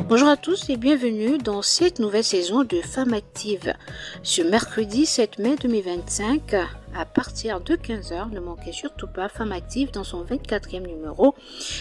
Bonjour à tous et bienvenue dans cette nouvelle saison de Femmes Actives. Ce mercredi 7 mai 2025, à partir de 15h, ne manquez surtout pas Femmes Actives dans son 24e numéro.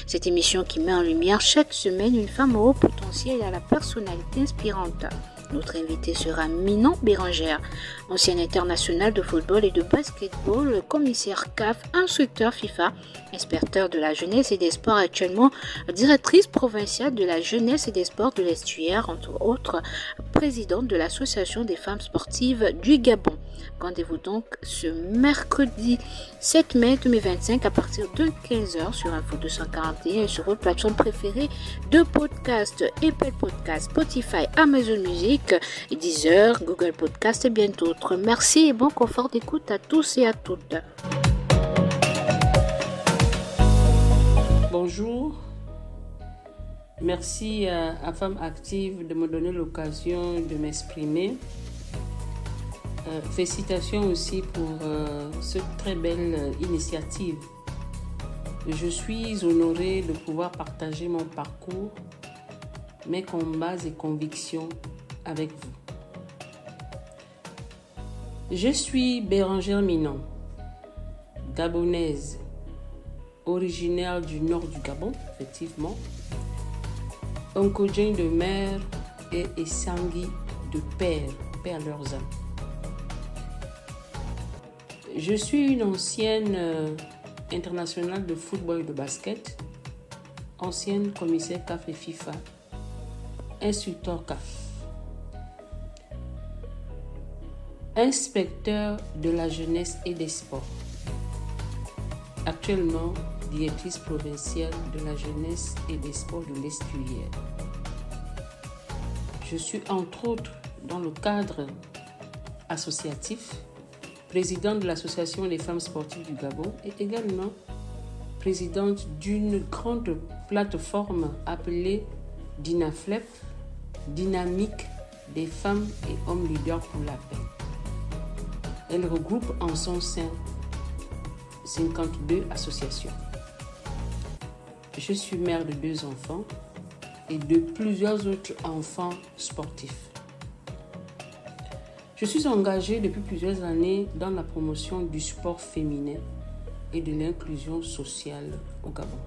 Cette émission qui met en lumière chaque semaine une femme au haut potentiel et à la personnalité inspirante. Notre invité sera Minon Bérangère, ancienne internationale de football et de basketball, commissaire CAF, instructeur FIFA, inspecteur de la jeunesse et des sports, actuellement directrice provinciale de la jeunesse et des sports de l'Estuaire, entre autres présidente de l'association des femmes sportives du Gabon. Rendez-vous donc ce mercredi 7 mai 2025 à partir de 15h sur Info 241 et sur votre plateforme préférée de podcast, Apple Podcast, Spotify, Amazon Music, Deezer, Google Podcast et bien d'autres. Merci et bon confort d'écoute à tous et à toutes. Bonjour, merci à Femmes Actives de me donner l'occasion de m'exprimer. Félicitations aussi pour cette très belle initiative. Je suis honorée de pouvoir partager mon parcours, mes combats et convictions avec vous. Je suis Bérangère Minon, gabonaise, originaire du nord du Gabon, effectivement, Onkodjeng de mère et Essangui de père leurs âmes. Je suis une ancienne internationale de football et de basket, ancienne commissaire CAF et FIFA, instructeur CAF, inspecteur de la jeunesse et des sports, actuellement directrice provinciale de la jeunesse et des sports de l'Estuaire. Je suis entre autres dans le cadre associatif présidente de l'association des femmes sportives du Gabon et également présidente d'une grande plateforme appelée DINAFLEP, Dynamique des femmes et hommes leaders pour la paix. Elle regroupe en son sein 52 associations. Je suis mère de 2 enfants et de plusieurs autres enfants sportifs. Je suis engagée depuis plusieurs années dans la promotion du sport féminin et de l'inclusion sociale au Gabon.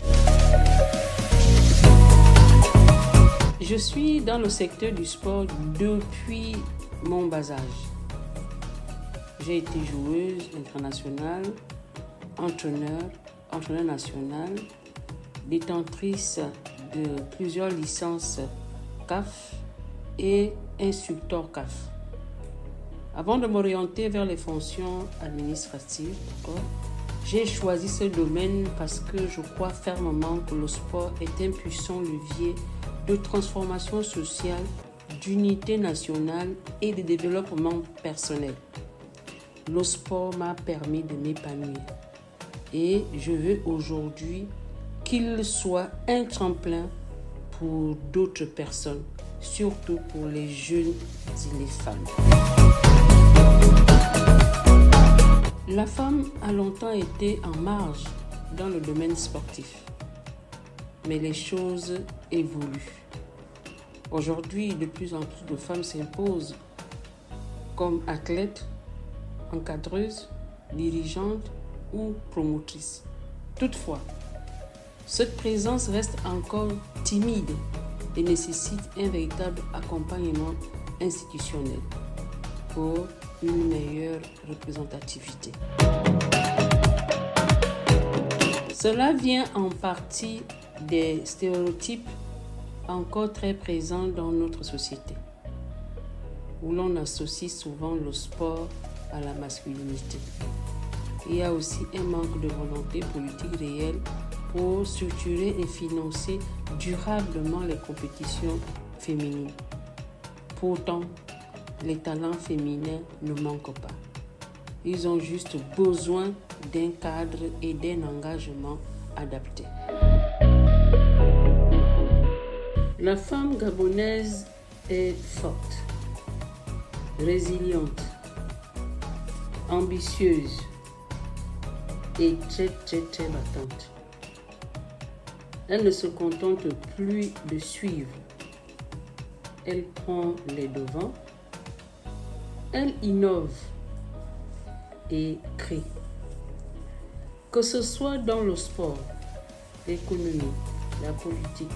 Je suis dans le secteur du sport depuis mon bas âge. J'ai été joueuse internationale, entraîneur national, détentrice de plusieurs licences CAF et instructeur CAF. Avant de m'orienter vers les fonctions administratives, j'ai choisi ce domaine parce que je crois fermement que le sport est un puissant levier de transformation sociale, d'unité nationale et de développement personnel. Le sport m'a permis de m'épanouir et je veux aujourd'hui qu'il soit un tremplin pour d'autres personnes, surtout pour les jeunes et les femmes. La femme a longtemps été en marge dans le domaine sportif, mais les choses évoluent. Aujourd'hui, de plus en plus de femmes s'imposent comme athlètes, encadreuses, dirigeantes ou promotrices. Toutefois, cette présence reste encore timide et nécessite un véritable accompagnement institutionnel pour une meilleure représentativité. Cela vient en partie des stéréotypes encore très présents dans notre société, où l'on associe souvent le sport à la masculinité. Il y a aussi un manque de volonté politique réelle pour structurer et financer durablement les compétitions féminines. Pourtant, les talents féminins ne manquent pas. Ils ont juste besoin d'un cadre et d'un engagement adapté. La femme gabonaise est forte, résiliente, ambitieuse et très battante. Elle ne se contente plus de suivre, elle prend les devants, elle innove et crée. Que ce soit dans le sport, l'économie, la politique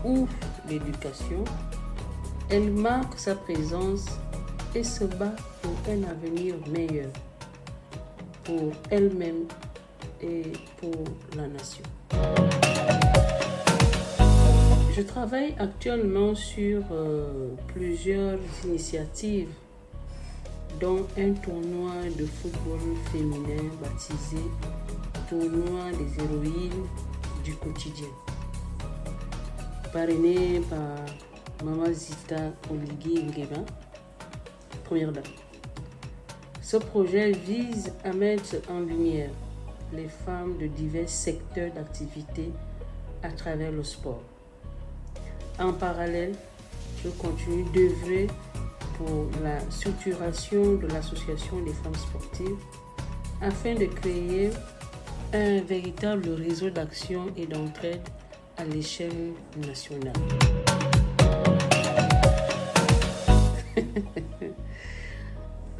ou l'éducation, elle marque sa présence et se bat pour un avenir meilleur pour elle-même et pour la nation. Je travaille actuellement sur plusieurs initiatives, dont un tournoi de football féminin baptisé Tournoi des héroïnes du quotidien, parrainé par Mama Zita Oligui Nguema, première dame. Ce projet vise à mettre en lumière les femmes de divers secteurs d'activité à travers le sport. En parallèle, je continue d'œuvrer pour la structuration de l'association des femmes sportives afin de créer un véritable réseau d'action et d'entraide à l'échelle nationale.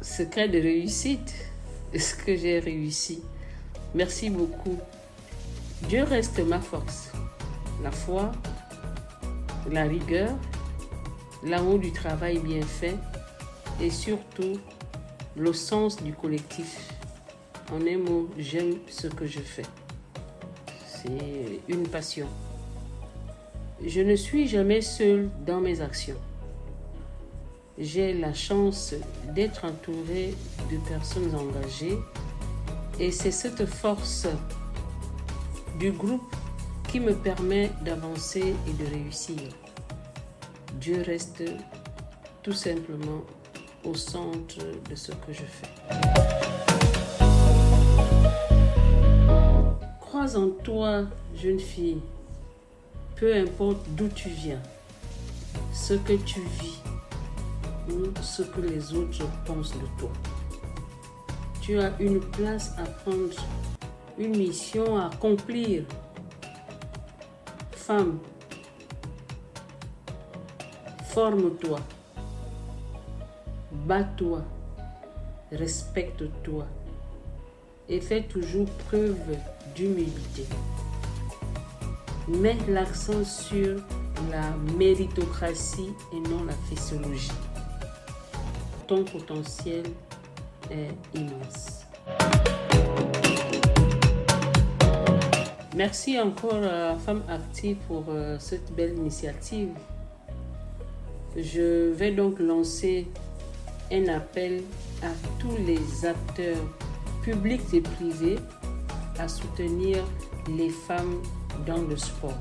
Secret de réussite, est-ce que j'ai réussi? Merci beaucoup. Dieu reste ma force, la foi, la rigueur, l'amour du travail bien fait et surtout le sens du collectif. En un mot, j'aime ce que je fais. C'est une passion. Je ne suis jamais seule dans mes actions. J'ai la chance d'être entourée de personnes engagées et c'est cette force du groupe qui me permet d'avancer et de réussir. Dieu reste tout simplement au centre de ce que je fais. Crois en toi, jeune fille, peu importe d'où tu viens, ce que tu vis ou ce que les autres pensent de toi. Tu as une place à prendre, une mission à accomplir. Femme, forme-toi, bats-toi, respecte-toi et fais toujours preuve d'humilité. Mets l'accent sur la méritocratie et non la physiologie. Ton potentiel est immense. Merci encore à Femmes Actives pour cette belle initiative. Je vais donc lancer un appel à tous les acteurs publics et privés à soutenir les femmes dans le sport.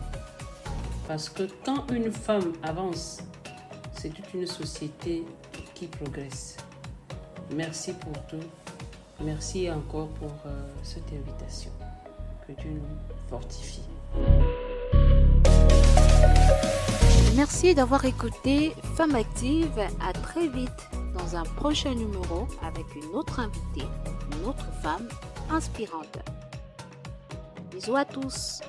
Parce que quand une femme avance, c'est toute une société qui progresse. Merci pour tout. Merci encore pour cette invitation. Que Dieu nous fortifie. Merci d'avoir écouté Femmes Actives. À très vite dans un prochain numéro avec une autre invitée, une autre femme inspirante. Bisous à tous.